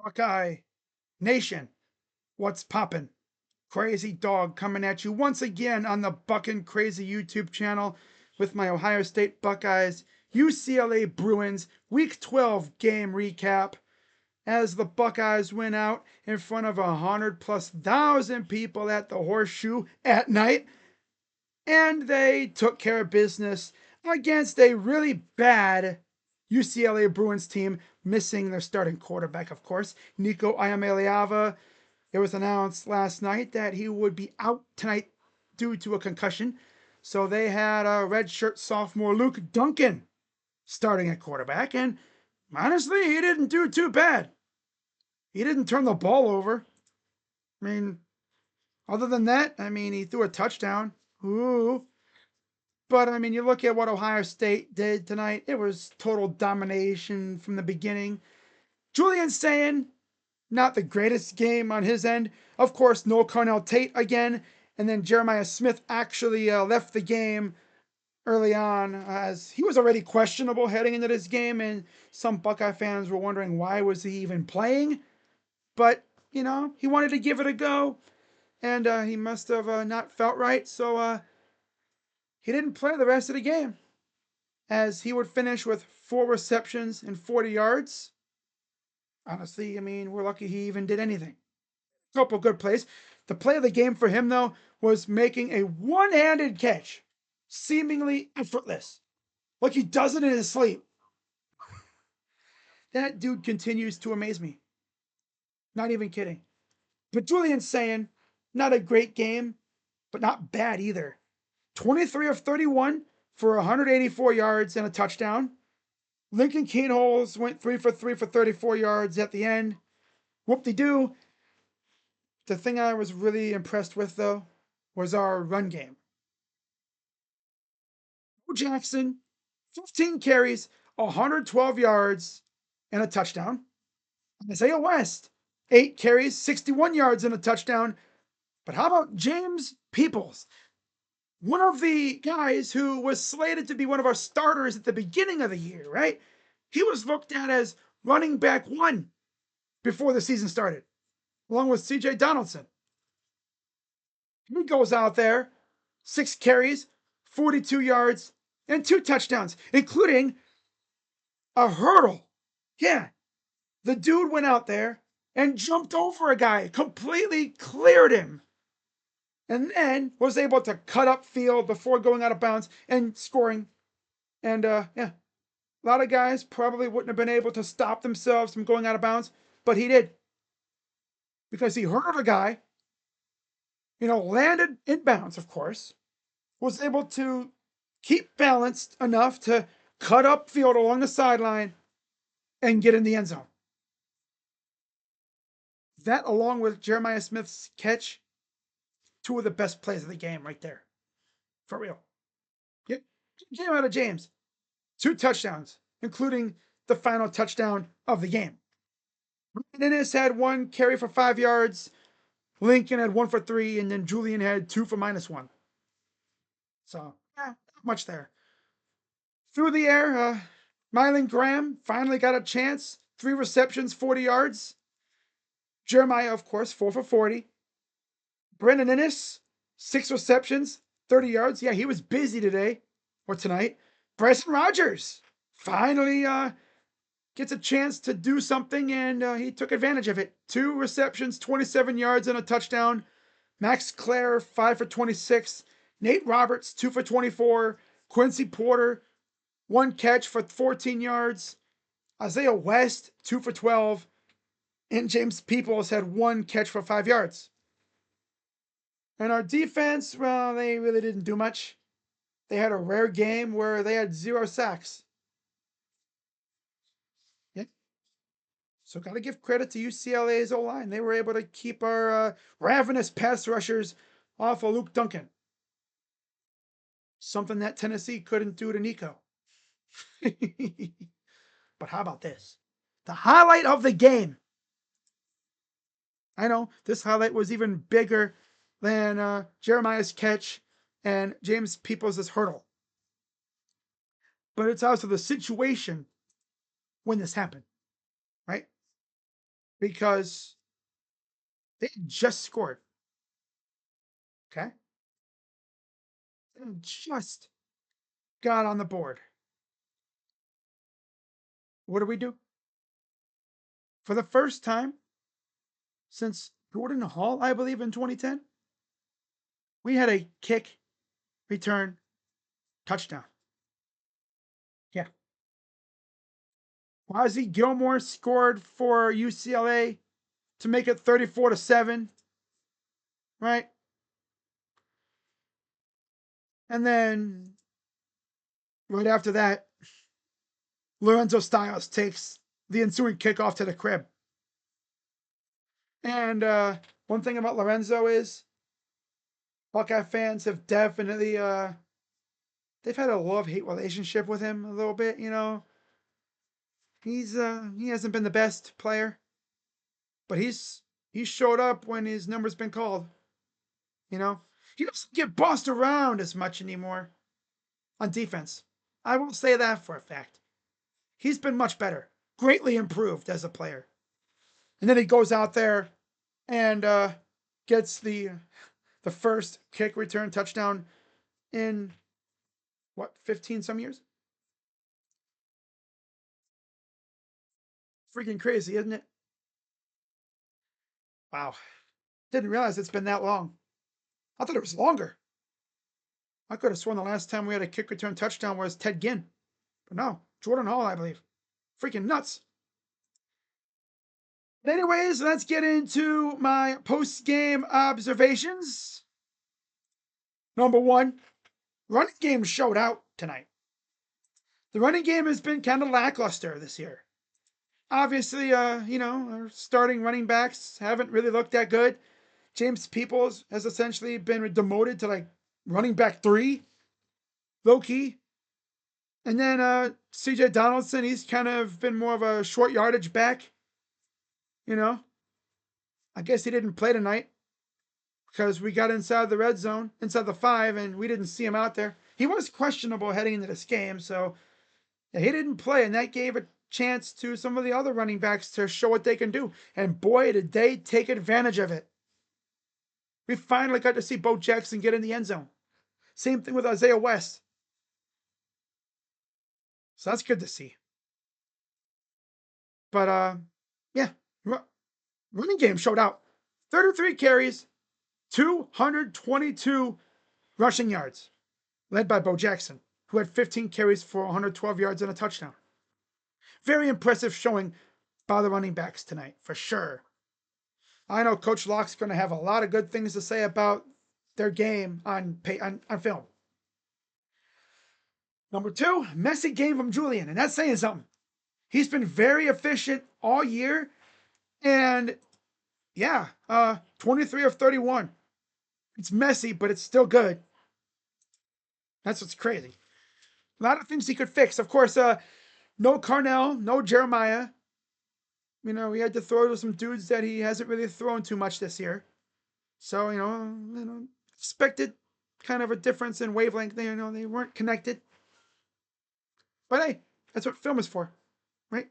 Buckeye Nation, what's poppin'? Crazy Dog coming at you once again on the Buckin' Crazy YouTube channel with my Ohio State Buckeyes UCLA Bruins Week 12 game recap as the Buckeyes went out in front of 100,000+ people at the Horseshoe at night, and they took care of business against a really bad UCLA Bruins team, missing their starting quarterback, of course, Nico Iamaleava. It was announced last night that he would be out tonight due to a concussion. So they had a redshirt sophomore Luke Duncan starting at quarterback, and honestly, he didn't do too bad. He didn't turn the ball over. I mean, other than that, he threw a touchdown. Ooh. But you look at what Ohio State did tonight, it was total domination from the beginning. Julian saying, not the greatest game on his end. Of course, no Cornell Tate again. And then Jeremiah Smith actually left the game early on as he was already questionable heading into this game. And some Buckeye fans were wondering why was he even playing. But, he wanted to give it a go. And he must have not felt right. So he didn't play the rest of the game, as he would finish with 4 receptions and 40 yards. Honestly, we're lucky he even did anything. A couple good plays. The play of the game for him, though, was making a one-handed catch, seemingly effortless, like he does it in his sleep. That dude continues to amaze me. Not even kidding. But Julian's saying, not a great game, but not bad either. 23 of 31 for 184 yards and a touchdown. Lincoln Keenholz went 3 for 3 for 34 yards at the end. Whoop-de-doo. The thing I was really impressed with, though, was our run game. Jackson, 15 carries, 112 yards, and a touchdown. Isaiah West, 8 carries, 61 yards, and a touchdown. But how about James Peoples? One of the guys who was slated to be one of our starters at the beginning of the year, right? He was looked at as running back 1 before the season started, along with CJ Donaldson. He goes out there, 6 carries, 42 yards, and 2 touchdowns, including a hurdle. Yeah, the dude went out there and jumped over a guy, completely cleared him, and then was able to cut up field before going out of bounds and scoring. And yeah, a lot of guys probably wouldn't have been able to stop themselves from going out of bounds, but he did, because he hurdled a guy, landed in bounds, of course, was able to keep balanced enough to cut up field along the sideline and get in the end zone. That, along with Jeremiah Smith's catch, 2 of the best plays of the game right there. For real. Get came out of James. 2 touchdowns, including the final touchdown of the game. Ennis had 1 carry for 5 yards. Lincoln had 1 for 3, and then Julian had 2 for -1. So, not much there. Through the air, Mylan Graham finally got a chance. 3 receptions, 40 yards. Jeremiah, of course, 4 for 40. Brendan Ennis, 6 receptions, 30 yards. Yeah, he was busy today or tonight. Bryson Rogers finally gets a chance to do something, and he took advantage of it. 2 receptions, 27 yards, and a touchdown. Max Clare, 5 for 26. Nate Roberts, 2 for 24. Quincy Porter, 1 catch for 14 yards. Isaiah West, 2 for 12. And James Peoples had 1 catch for 5 yards. And our defense, well, they really didn't do much. They had a rare game where they had 0 sacks. Yeah. So got to give credit to UCLA's O-line. They were able to keep our ravenous pass rushers off of Luke Duncan. Something that Tennessee couldn't do to Nico. But how about this? The highlight of the game. I know this highlight was even bigger than Jeremiah's catch and James Peoples' hurdle. But it's also the situation when this happened, right? because they just scored. Okay? They just got on the board. What do? For the first time since Jordan Hall, I believe, in 2010, we had a kick return touchdown. Yeah. Quasi Gilmore scored for UCLA to make it 34-7, right? And then right after that, Lorenzo Styles takes the ensuing kickoff to the crib. And one thing about Lorenzo is Buckeye fans have definitely they've had a love-hate relationship with him a little bit, he hasn't been the best player, but he's showed up when his number's been called. He doesn't get bossed around as much anymore on defense. I will say that for a fact. He's been much better, greatly improved as a player. And then he goes out there and gets the first kick return touchdown in what, 15 some years? Freaking crazy, isn't it? Wow. Didn't realize it's been that long. I thought it was longer. I could have sworn the last time we had a kick return touchdown was Ted Ginn. But no, Jordan Hall, I believe. Freaking nuts. But anyways, let's get into my post-game observations. Number one, running game showed out tonight. The running game has been kind of lackluster this year. Obviously, our starting running backs haven't really looked that good. James Peoples has essentially been demoted to like running back 3, low key. And then CJ Donaldson, he's kind of been more of a short yardage back. I guess he didn't play tonight because we got inside the red zone, inside the 5, and we didn't see him out there. He was questionable heading into this game, so yeah, he didn't play, and that gave a chance to some of the other running backs to show what they can do. And boy, did they take advantage of it. We finally got to see Bo Jackson get in the end zone. Same thing with Isaiah West. So that's good to see. But yeah, running game showed out. 33 carries, 222 rushing yards, led by Bo Jackson, who had 15 carries for 112 yards and a touchdown. Very impressive showing by the running backs tonight, for sure. I know Coach Locke's going to have a lot of good things to say about their game on film. Number 2, messy game from Julian, and that's saying something. He's been very efficient all year, and yeah, 23 of 31. It's messy, but it's still good. That's what's crazy. A lot of things he could fix. Of course, no Carnell, no Jeremiah. He had to throw to some dudes that he hasn't really thrown too much this year. So, expected kind of a difference in wavelength. They weren't connected. But hey, that's what film is for, right?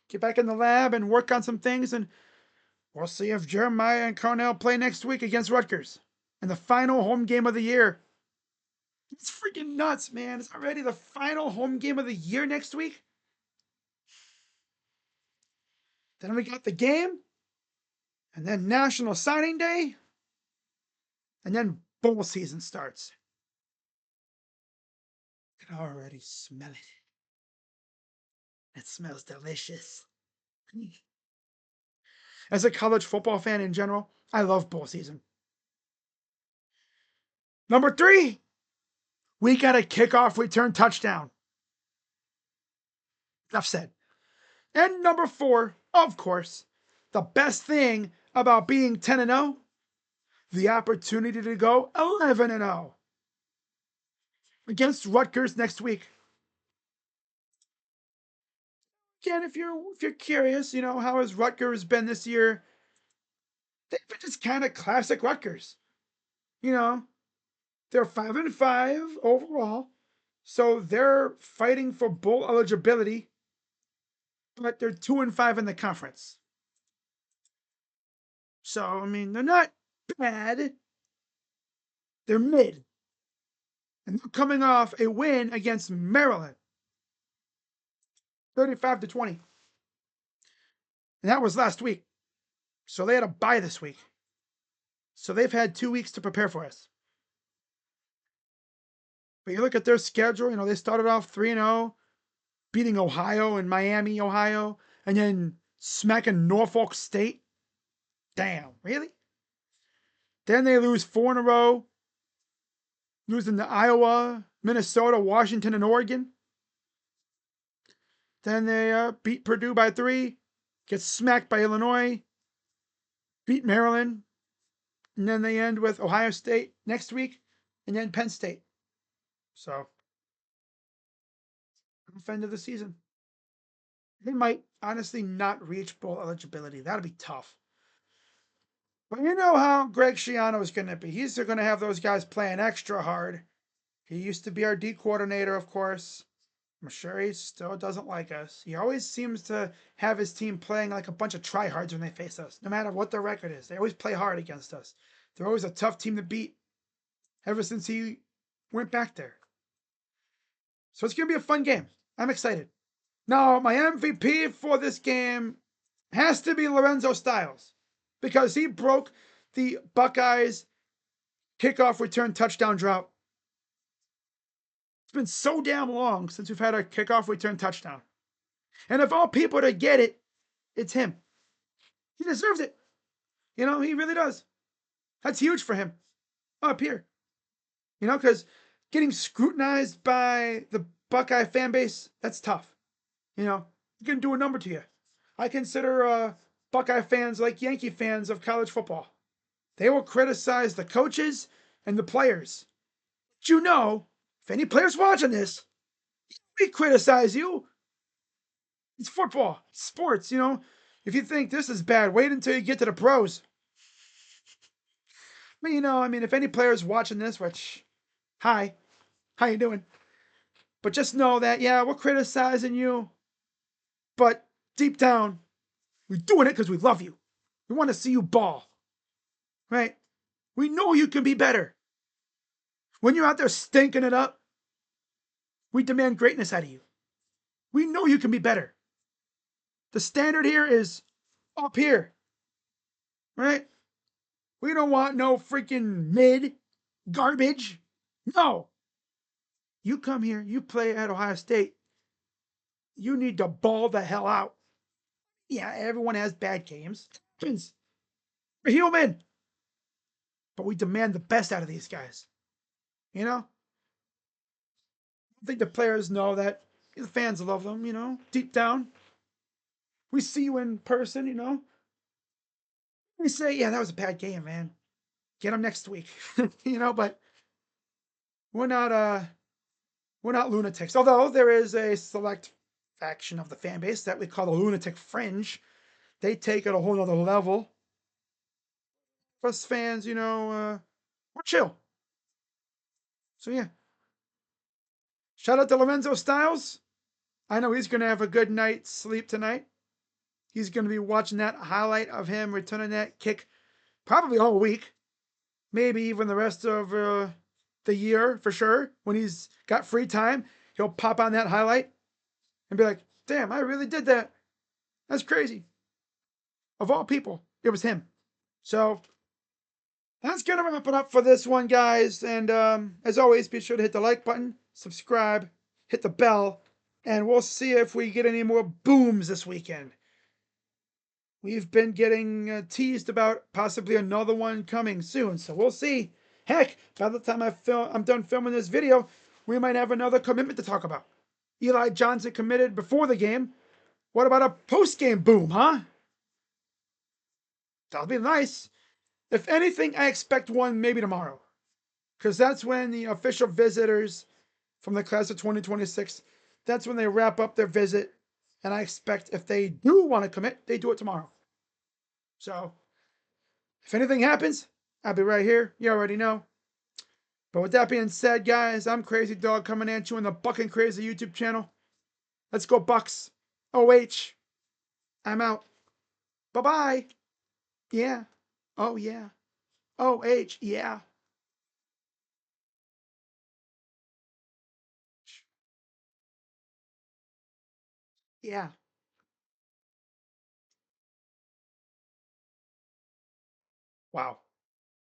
Get back in the lab and work on some things, and we'll see if Jeremiah and Carnell play next week against Rutgers in the final home game of the year. It's freaking nuts, man. It's already the final home game of the year next week. Then we got the game, and then National Signing Day, and then bowl season starts. I can already smell it. It smells delicious. As a college football fan in general, I love bowl season. Number 3, we got a kickoff return touchdown. Enough said. And number 4, of course, the best thing about being 10-0, the opportunity to go 11-0 against Rutgers next week. Again, if you're curious, how has Rutgers been this year? They've been just kind of classic Rutgers. They're 5-5 overall, so they're fighting for bowl eligibility, but they're 2-5 in the conference. So, I mean, they're not bad. They're mid. And they're coming off a win against Maryland, 35-20. And that was last week. So they had a bye this week. So they've had 2 weeks to prepare for us. But you look at their schedule, they started off 3-0, beating Ohio and Miami, Ohio, and then smacking Norfolk State. Damn, really? Then they lose 4 in a row, losing to Iowa, Minnesota, Washington, and Oregon. Then they beat Purdue by 3, get smacked by Illinois, beat Maryland, and then they end with Ohio State next week, and then Penn State. So, rough end of the season. They might honestly not reach bowl eligibility. That'll be tough. But you know how Greg Schiano is going to be. He's going to have those guys playing extra hard. He used to be our D coordinator, of course. I'm sure he still doesn't like us. He always seems to have his team playing like a bunch of tryhards when they face us, no matter what their record is. They always play hard against us. They're always a tough team to beat ever since he went back there. So it's going to be a fun game. I'm excited. Now, my MVP for this game has to be Lorenzo Styles because he broke the Buckeyes kickoff return touchdown drought. It's been so damn long since we've had a kickoff return touchdown. And of all people to get it, it's him. He deserves it. He really does. That's huge for him up here. Because getting scrutinized by the Buckeye fan base, that's tough. It can do a number to you. I consider Buckeye fans like Yankee fans of college football. They will criticize the coaches and the players. But if any players watching this, we criticize you. It's football, it's sports, If you think this is bad, wait until you get to the pros. But if any players watching this, which, hi, how you doing? But just know that, yeah, we're criticizing you, but deep down, we're doing it because we love you. We want to see you ball, right? We know you can be better. When you're out there stinking it up, we demand greatness out of you. We know you can be better. The standard here is up here, right? We don't want no freaking mid garbage. No. You come here, you play at Ohio State, you need to ball the hell out. Yeah, everyone has bad games. We're human. But we demand the best out of these guys. I think the players know that. The fans love them, deep down. We see you in person. We say, yeah, that was a bad game, man. Get them next week. But we're not lunatics. Although there is a select faction of the fan base that we call the lunatic fringe. They take it a whole nother level. Us fans, we're chill. So yeah. Shout out to Lorenzo Styles. I know he's going to have a good night's sleep tonight. He's going to be watching that highlight of him returning that kick probably all week. Maybe even the rest of the year for sure. When he's got free time, he'll pop on that highlight and be like, damn, I really did that. That's crazy. Of all people, it was him. So that's going to wrap it up for this one, guys. And as always, be sure to hit the like button, subscribe, hit the bell, and we'll see if we get any more booms this weekend. We've been getting teased about possibly another one coming soon, so we'll see. Heck, by the time I'm done filming this video, we might have another commitment to talk about. Eli Johnson committed before the game. What about a post-game boom, huh? That'll be nice. If anything, I expect one maybe tomorrow, because that's when the official visitors from the class of 2026, that's when they wrap up their visit, and I expect if they do want to commit, they do it tomorrow. So, if anything happens, I'll be right here. You already know. But with that being said, guys, I'm Crazy Dog coming at you on the Buckin' Crazy YouTube channel. Let's go Bucks. OH. I'm out. Bye-bye. Yeah. Oh, yeah. OH, yeah. Yeah. Wow.